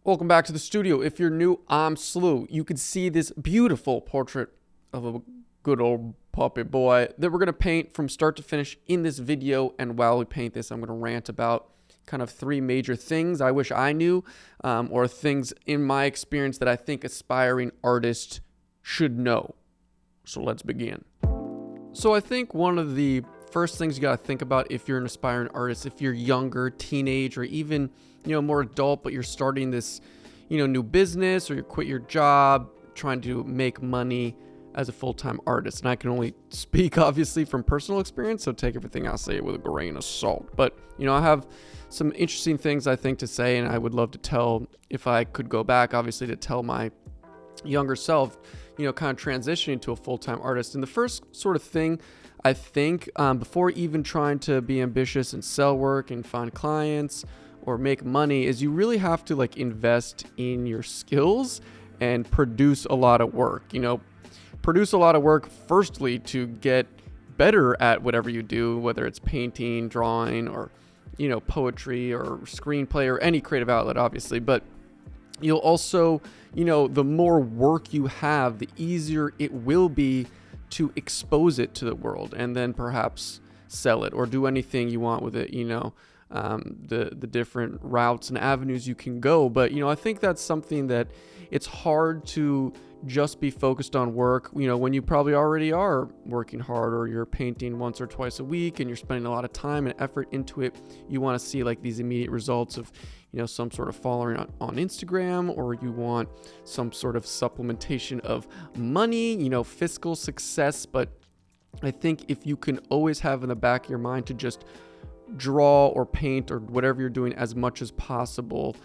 Welcome back to the studio. If you're new, I'm SLEW. You can see this beautiful portrait of a good old puppy boy that we're going to paint from start to finish in this video. And while we paint this, I'm going to rant about kind of three major things I wish I knew, or things in my experience that I think aspiring artists should know. So let's begin. So I think one of the first things you got to think about if you're an aspiring artist, if you're younger, teenage, or even, more adult, but you're starting this, new business, or you quit your job, trying to make money as a full-time artist. And I can only speak obviously from personal experience, so take everything I say with a grain of salt. But, I have some interesting things I think to say, and I would love to tell, if I could go back, obviously, to tell my younger self, kind of transitioning to a full-time artist. And the first sort of thing I think, before even trying to be ambitious and sell work and find clients or make money, is you really have to invest in your skills and produce a lot of work. Produce a lot of work firstly to get better at whatever you do, whether it's painting, drawing, or poetry or screenplay or any creative outlet, obviously. But you'll also, the more work you have, the easier it will be to expose it to the world and then perhaps sell it or do anything you want with it, the different routes and avenues you can go. But, I think that's something that it's hard to just be focused on work, when you probably already are working hard, or you're painting once or twice a week and you're spending a lot of time and effort into it. You want to see these immediate results of, some sort of following on Instagram, or you want some sort of supplementation of money, fiscal success. But I think if you can always have in the back of your mind to just draw or paint or whatever you're doing as much as possible,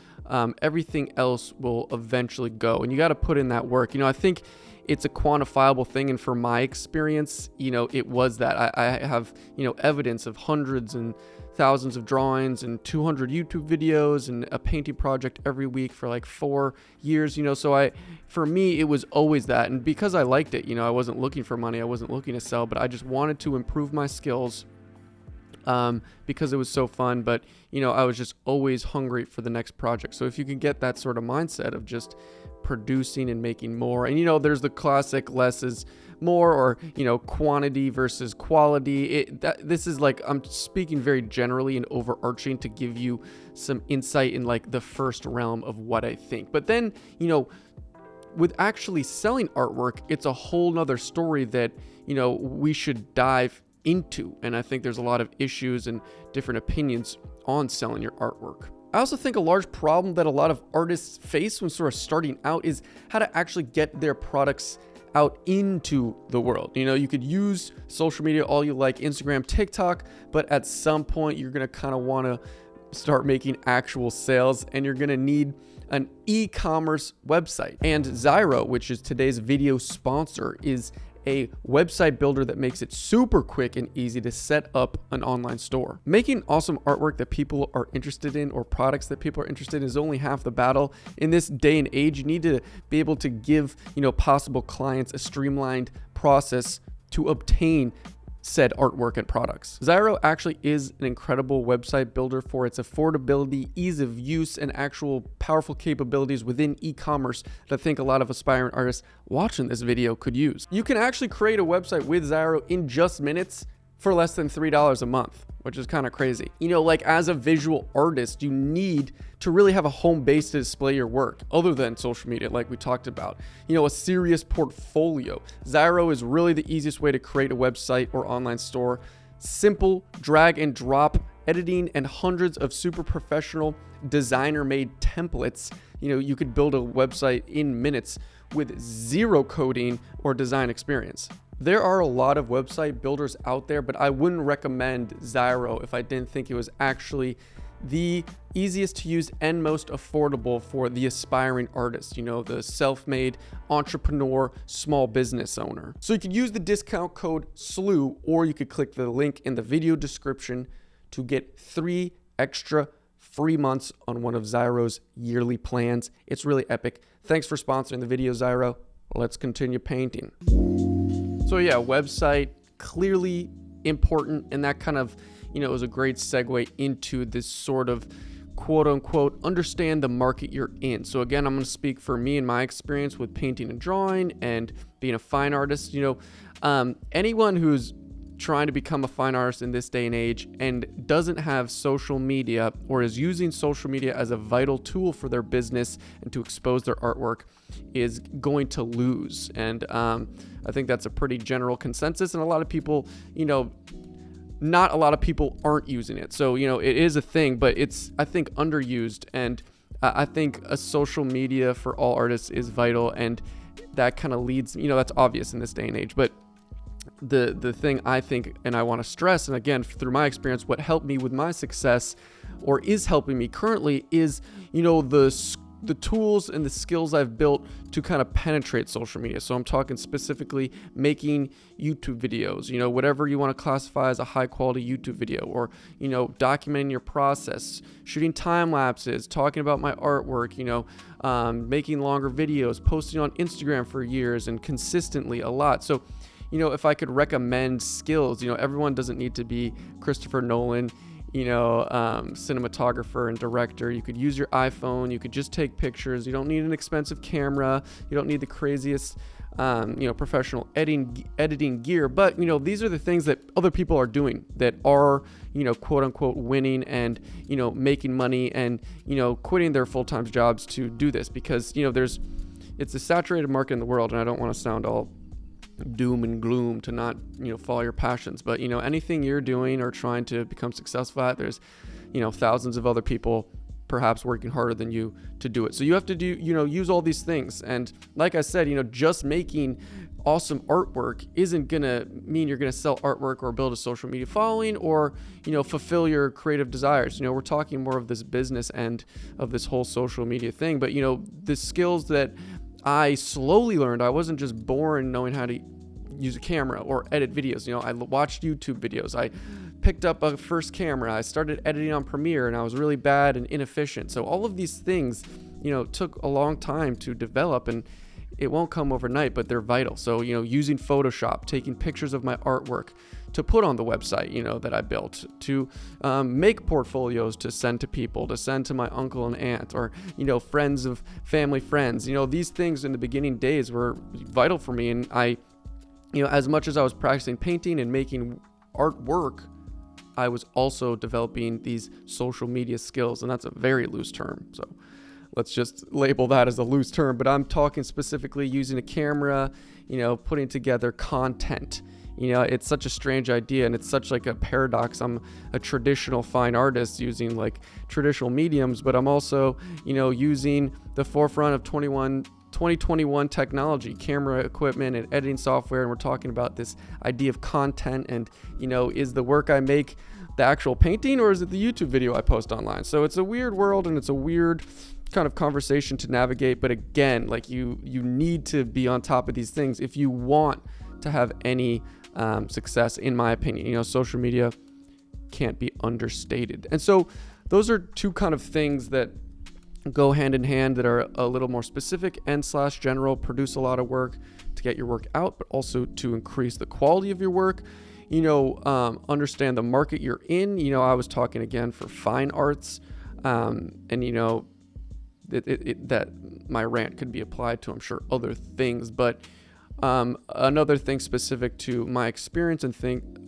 everything else will eventually go, and you got to put in that work. I think it's a quantifiable thing, and for my experience, it was that I have evidence of hundreds and thousands of drawings and 200 YouTube videos and a painting project every week for 4 years. So for me, it was always that. And because I liked it, I wasn't looking for money, I wasn't looking to sell, but I just wanted to improve my skills, because it was so fun. But I was just always hungry for the next project. So if you can get that sort of mindset of just producing and making more, and there's the classic less is more, or quantity versus quality. This is I'm speaking very generally and overarching to give you some insight in the first realm of what I think. But then with actually selling artwork, it's a whole nother story that we should dive into. And I think there's a lot of issues and different opinions on selling your artwork. I also think a large problem that a lot of artists face when sort of starting out is how to actually get their products out into the world. You could use social media all you like, Instagram, TikTok, but at some point you're going to kind of want to start making actual sales, and you're going to need an e-commerce website. And Zyro, which is today's video sponsor, is a website builder that makes it super quick and easy to set up an online store. Making awesome artwork that people are interested in, or products that people are interested in, is only half the battle. In this day and age, you need to be able to give, possible clients a streamlined process to obtain said artwork and products. Zyro actually is an incredible website builder for its affordability, ease of use, and actual powerful capabilities within e-commerce that I think a lot of aspiring artists watching this video could use. You can actually create a website with Zyro in just minutes for less than $3 a month, which is kind of crazy. As a visual artist, you need to really have a home base to display your work other than social media, like we talked about. A serious portfolio. Zyro is really the easiest way to create a website or online store. Simple drag and drop editing and hundreds of super professional designer-made templates. You could build a website in minutes with zero coding or design experience. There are a lot of website builders out there, but I wouldn't recommend Zyro if I didn't think it was actually the easiest to use and most affordable for the aspiring artist, the self-made entrepreneur, small business owner. So you could use the discount code SLEW, or you could click the link in the video description to get 3 extra free months on one of Zyro's yearly plans. It's really epic. Thanks for sponsoring the video, Zyro. Let's continue painting. So yeah, website, clearly important, and that kind of, is a great segue into this sort of quote unquote understand the market you're in. So again, I'm going to speak for me and my experience with painting and drawing and being a fine artist. Anyone who's trying to become a fine artist in this day and age and doesn't have social media or is using social media as a vital tool for their business and to expose their artwork is going to lose. And I think that's a pretty general consensus. And a lot of people, not a lot of people aren't using it. So, it is a thing, but it's, I think, underused. And I think a social media for all artists is vital. And that kind of leads, that's obvious in this day and age. But the thing I think, and I want to stress, and again, through my experience, what helped me with my success or is helping me currently is, the tools and the skills I've built to kind of penetrate social media. So I'm talking specifically making YouTube videos, whatever you want to classify as a high quality YouTube video, or, documenting your process, shooting time lapses, talking about my artwork, making longer videos, posting on Instagram for years and consistently a lot. So, if I could recommend skills, everyone doesn't need to be Christopher Nolan, cinematographer and director. You could use your iPhone. You could just take pictures. You don't need an expensive camera. You don't need the craziest, professional editing gear. But, these are the things that other people are doing that are, quote unquote winning and, making money and, quitting their full-time jobs to do this because, it's a saturated market in the world. And I don't want to sound all doom and gloom to not follow your passions, but anything you're doing or trying to become successful at, there's thousands of other people perhaps working harder than you to do it. So you have to do use all these things. And like I said, just making awesome artwork isn't gonna mean you're gonna sell artwork or build a social media following or fulfill your creative desires. We're talking more of this business end of this whole social media thing, but the skills that I slowly learned. I wasn't just born knowing how to use a camera or edit videos. I watched YouTube videos. I picked up a first camera. I started editing on Premiere and I was really bad and inefficient. So all of these things, took a long time to develop and it won't come overnight, but they're vital. So, using Photoshop, taking pictures of my artwork to put on the website, that I built, to make portfolios to send to people, to send to my uncle and aunt, or, friends of family friends. These things in the beginning days were vital for me. And I, as much as I was practicing painting and making artwork, I was also developing these social media skills. And that's a very loose term. So let's just label that as a loose term, but I'm talking specifically using a camera, putting together content. It's such a strange idea and it's such like a paradox. I'm a traditional fine artist using like traditional mediums, but I'm also, using the forefront of 2021 technology, camera equipment and editing software. And we're talking about this idea of content and, is the work I make the actual painting or is it the YouTube video I post online? So it's a weird world and it's a weird kind of conversation to navigate. But again, like you need to be on top of these things if you want to have any success, in my opinion. Social media can't be understated. And so those are two kind of things that go hand in hand that are a little more specific and / general, produce a lot of work to get your work out, but also to increase the quality of your work. Understand the market you're in. I was talking again for fine arts, and that my rant could be applied to, I'm sure, other things, but another thing specific to my experience and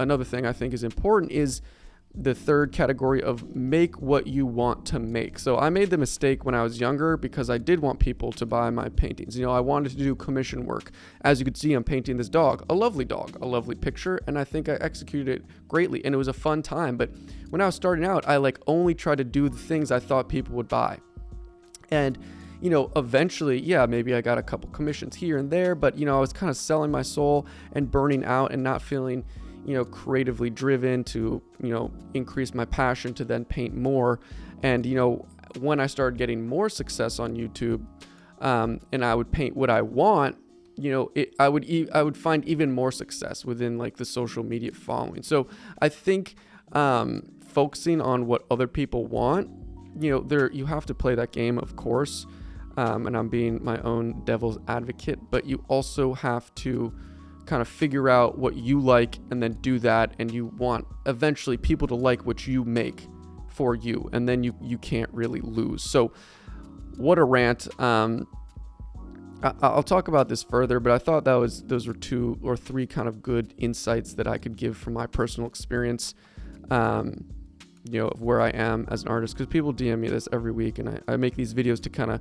another thing I think is important is the third category of make what you want to make. So I made the mistake when I was younger because I did want people to buy my paintings. I wanted to do commission work. As you could see, I'm painting this dog, a lovely picture, and I think I executed it greatly and it was a fun time. But when I was starting out, I only tried to do the things I thought people would buy. And eventually, maybe I got a couple commissions here and there, but, I was kind of selling my soul and burning out and not feeling, creatively driven to, increase my passion to then paint more. And, when I started getting more success on YouTube, and I would paint what I want, I would find even more success within like the social media following. So I think, focusing on what other people want, you have to play that game, of course. And I'm being my own devil's advocate, but you also have to kind of figure out what you like and then do that. And you want eventually people to like what you make for you, and then you can't really lose. So what a rant. I'll talk about this further, but I thought those were 2 or 3 kind of good insights that I could give from my personal experience, of where I am as an artist, because people DM me this every week, and I make these videos to kind of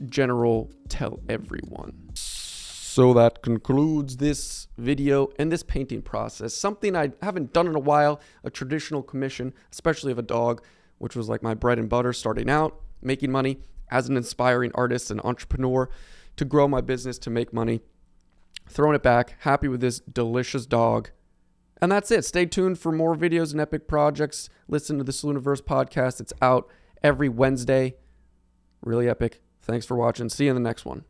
general tell everyone. So that concludes this video and this painting process. Something I haven't done in a while, a traditional commission, especially of a dog, which was like my bread and butter starting out, making money as an inspiring artist and entrepreneur, to grow my business, to make money. Throwing it back, happy with this delicious dog. And that's it. Stay tuned for more videos and epic projects. Listen to the SLEWniverse podcast. It's out every Wednesday. Really epic. Thanks for watching. See you in the next one.